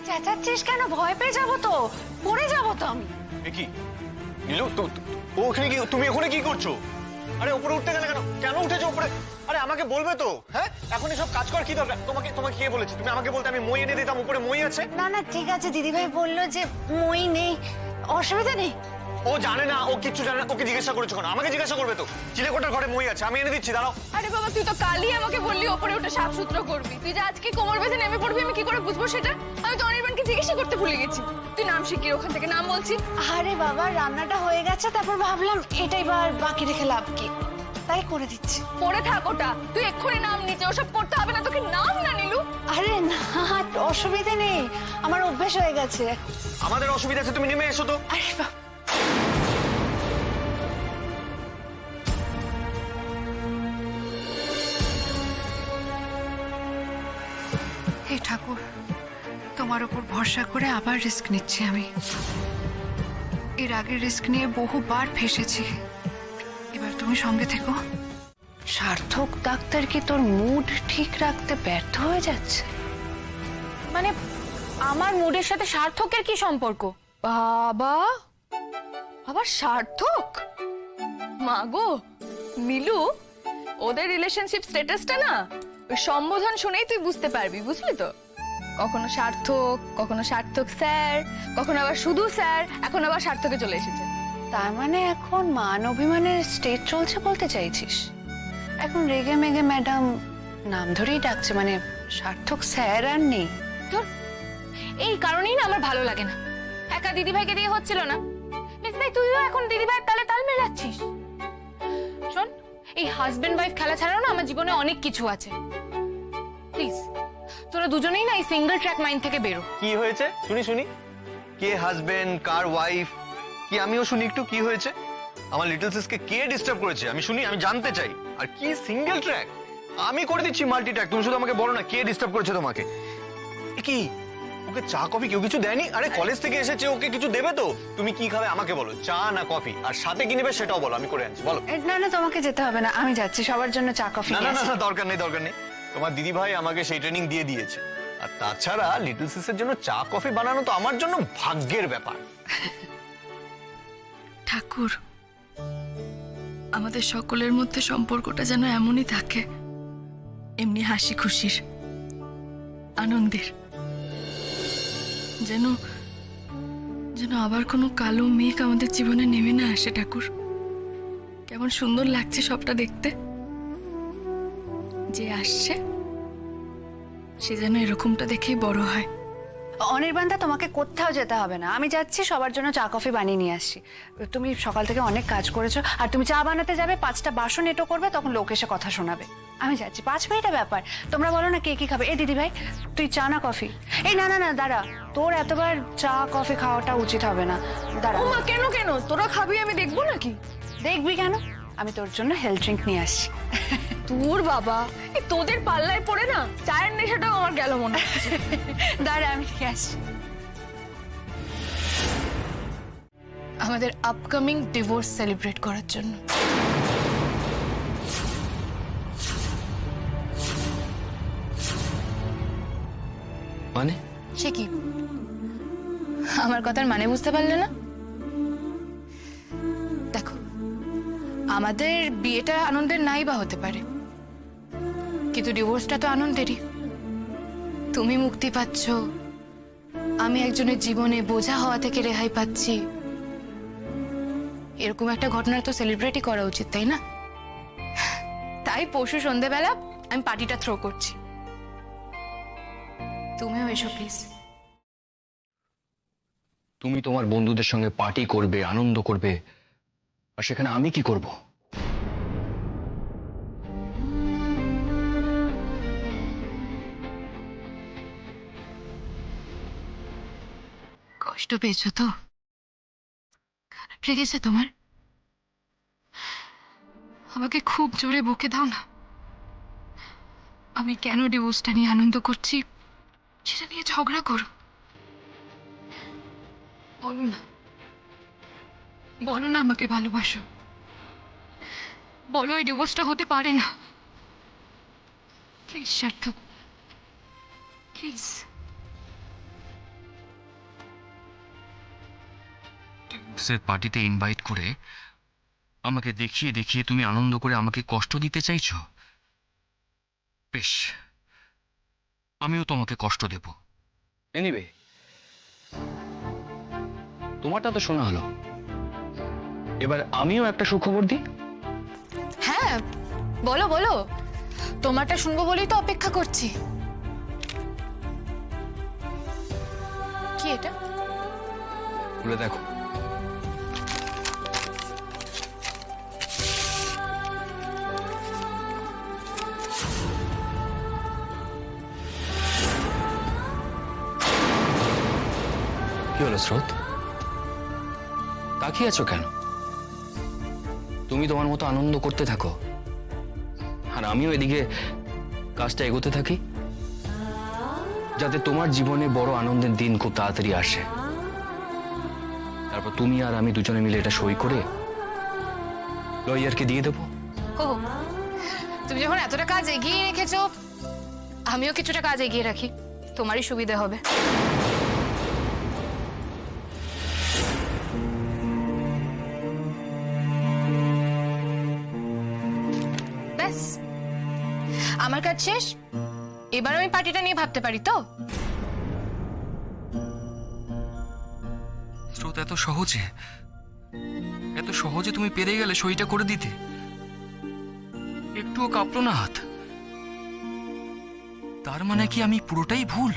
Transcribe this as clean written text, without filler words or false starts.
চেঁচাচ্ছিস কেন? ভয় পেয়ে যাবো তো, পড়ে যাবো তো আমি। এ কি নীলু, ও ওখানে কি, তুমি ওখানে কি করছো? আরে উপরে উঠতে গেলে কেন? কেন উঠেছো উপরে? আরে আমাকে বলবে তো। হ্যাঁ, এখন এসব কাজ করার কি দরকার? তোমাকে কে বলেছে? তুমি আমাকে বলতে আমি মই এনে দিতাম। উপরে মই আছে। না না ঠিক আছে, দিদিভাই বললো যে মই নেই, অসুবিধা নেই। ও জানে না, ও কিচ্ছু জানে না। ওকে জিজ্ঞাসা করেছো কেন? আমাকে জিজ্ঞাসা করবে তো। চিলেকোটার ঘরে মই আছে, আমি এনে দিচ্ছি, দাঁড়াও। আরে বাবা, তুই তো কালই আমাকে বললি ওপরে উঠে সাফসুতরো করবি। তুই যে আজকে কোমর বেঁধে নেমে পড়বি, আমি কি করে বুঝবো সেটা? আমি তো অনির্বাণকে জিজ্ঞাসা করতে ভুলে গেছি। তুই নাম শিখিয়ে ওখান থেকে নাম বলছি। আরে বাবা, রান্নাটা হয়ে গেছে, তারপর ভাবলাম এটাই বার বাকি রেখে লাভ কি, তাই করে দিচ্ছি। পড়ে থাক ওটা, তুই এক্ষুনি নাম নিচে। ওসব করতে হবে না তোকে, নাম না নীলু। আরে না, অসুবিধা নেই, আমার অভ্যেস হয়ে গেছে। আমাদের অসুবিধা আছে, তুমি নেমে এসো তো। আরে বাবা, হে ঠাকুর, তোমার উপর ভরসা করে আবার রিস্ক নিচ্ছি আমি। এর আগে রিস্ক নিয়ে বহুবার ফেসেছি, এবার তুমি সঙ্গে থেকো। সার্থক ডাক্তার কি তোর মুড ঠিক রাখতে ব্যর্থ হয়ে যাচ্ছে? মানে আমার মুডের সাথে সার্থকের কি সম্পর্ক? বাবা, আবার সার্থক? মাগো নীলু, ওদের রিলেশনশিপ স্ট্যাটাসটা না ওই সম্বোধন শুনেই তুই বুঝতে পারবি, বুঝলি তো? কখনো সার্থক, কখনো সার্থক স্যার, কখনো আবার শুধু স্যার, এখন আবার সার্থকে চলে এসেছে। তার মানে এখন মান অভিমানের স্টেজ চলছে বলতে চাইছিস? এখন রেগে মেগে ম্যাডাম নাম ধরেই ডাকছে, মানে সার্থক স্যার আর নেই। এই কারণেই না আমার ভালো লাগে না। একা দিদিভাইকে দিয়ে হচ্ছিল না, ভাই তুইও এখন দিদিভাইয়ের তালে তাল মেলাচ্ছিস। শোন, এই হাজবেন্ড ওয়াইফ খেলা ছাড়াও না আমার জীবনে অনেক কিছু আছে। প্লিজ তোরা দুজনেই না এই সিঙ্গেল ট্র্যাক মাইন্ড থেকে বেরো। কি হয়েছে শুনি শুনি? কে হাজবেন্ড, কার ওয়াইফ, কি আমিও শুনি একটু। কি হয়েছে? আমার লিটল সিসকে কে ডিস্টার্ব করেছে আমি শুনি, আমি জানতে চাই। আর কি সিঙ্গেল ট্র্যাক? আমি করে দিচ্ছি মাল্টি ট্র্যাক, তুমি শুধু আমাকে বলো না কে ডিস্টার্ব করেছে তোমাকে। এ কি, ওকে চা কফি কেউ কিছু দেয়নি? আরে কলেজ থেকে এসেছে, ওকে কিছু দেবে তো। তুমি কি খাবে আমাকে বলো, চা না কফি? আর সাথে কি নেবে সেটাও বলো, আমি করে আনছি, বলো। না না, তোমাকে যেতে হবে না, আমি যাচ্ছি, সবার জন্য চা কফি না নিয়ে না না আসি। না, দরকার নেই দরকার নেই। তোমার দিদি ভাই আমাকে সেই ট্রেনিং দিয়ে দিয়েছে। আর তাছাড়া লিটল সিসের জন্য চা কফি বানানো তো আমার জন্য ভাগ্যের ব্যাপার। ঠাকুর, আমাদের সকলের মধ্যে সম্পর্কটা যেন এমনই থাকে, এমনি হাসি খুশির, আনন্দের। যেন যেন আবার কোনো কালো মেঘ আমাদের জীবনে নেমে না আসে ঠাকুর। কেমন সুন্দর লাগছে সবটা দেখতে। যে আসছে সে যেন এরকমটা দেখেই বড় হয়। অনির্বাণদা, তোমাকে কোথাও যেতে হবে না, আমি যাচ্ছি, সবার জন্য চা কফি বানিয়ে নিয়ে আসছি। তুমি সকাল থেকে অনেক কাজ করেছো, আর তুমি চা বানাতে যাবে, 5টা বাসন এটো করবে, তখন লোক এসে কথা শোনাবে। আমি যাচ্ছি, 5 মিনিটের ব্যাপার। তোমরা বলো না কে কি খাবে। এই দিদি ভাই, তুই চা না কফি? এই না না না, দাঁড়া, তোর এতবার চা কফি খাওয়াটা উচিত হবে না, দাঁড়া। ওমা, কেন কেন? তোরা খাবি, আমি দেখবো নাকি? দেখবি কেন, আমি তোর জন্য হেলথ ড্রিঙ্ক নিয়ে আসছি। তোর বাবা, এই তোদের পাল্লায় পড়ে না চায়ের নেশাটাও আমার গেল মনে হচ্ছে। দাঁড়া, আমি নিয়ে আসছি। আমাদের আপকামিং ডিভোর্স সেলিব্রেট করার জন্য। মানে? সে কি, আমার কথার মানে বুঝতে পারলে না? দেখো, আমাদের বিয়েটা আনন্দের নাই বা হতে পারে, কিন্তু ডিভোর্সটা তো আনন্দেরই। তুমি মুক্তি পাচ্ছ, আমি একজনের জীবনে বোঝা হওয়া থেকে রেহাই পাচ্ছি। এরকম একটা ঘটনা তো সেলিব্রেটই করা উচিত, তাই না? তাই পরশু সন্ধ্যেবেলা আমি পার্টিটা থ্রো করছি, তুমিও এসো প্লিজ। তুমি তোমার বন্ধুদের সঙ্গে পার্টি করবে, আনন্দ করবে, আর সেখানে আমি কি করব? কষ্ট পেয়েছো তো? খারাপ লেগেছে তোমার? আমাকে খুব জোরে বকে দাও না। আমি কেন ডিভোর্সটা নিয়ে আনন্দ করছি সেটা নিয়ে ঝগড়া করো। বলো না, বলো না আমাকে ভালোবাসো। বলো এই ডিভোর্সটা হতে পারে না। প্লিজ সার্থক, প্লিজ। অফিসের পার্টিতে ইনভাইট করে আমাকে দেখিয়ে দেখিয়ে তুমি আনন্দ করে আমাকে কষ্ট দিতে চাইছো? বেশ, আমিও তোমাকে কষ্ট দেব। এনিওয়ে, তোমারটা তো শোনা হলো, এবার আমিও একটা সুখবর দিই। হ্যাঁ, বলো বলো, তোমারটা শুনবো বলেই তো অপেক্ষা করছি। কি এটা? খুলে দেখো। কি হলো স্রোত, তাকিয়ে আছো কেন? তুমি তোমার মতো আনন্দ করতে থাকো, আর আমিও এদিকে কাজটা এগোতে থাকি, যাতে তোমার জীবনে বড় আনন্দের দিন খুব তাড়াতাড়ি আসে। তারপর তুমি আর আমি দুজনে মিলে এটা সই করে লয়ারকে দিয়ে দেবো। ও, তুমি যখন এতটা কাজ এগিয়ে রেখেছো, আমিও কিছুটা কাজ এগিয়ে রাখি, তোমারই সুবিধা হবে। ব্যাস, আমার কাজ শেষ। এবার আমি পার্টিটা নিয়ে ভাবতে পারি তো? স্রোত, এত সহজে তুমি পেরে গেলে সইটা করে দিতে? একটুও কাঁপলো না হাত? তার মানে কি আমি পুরোটাই ভুল?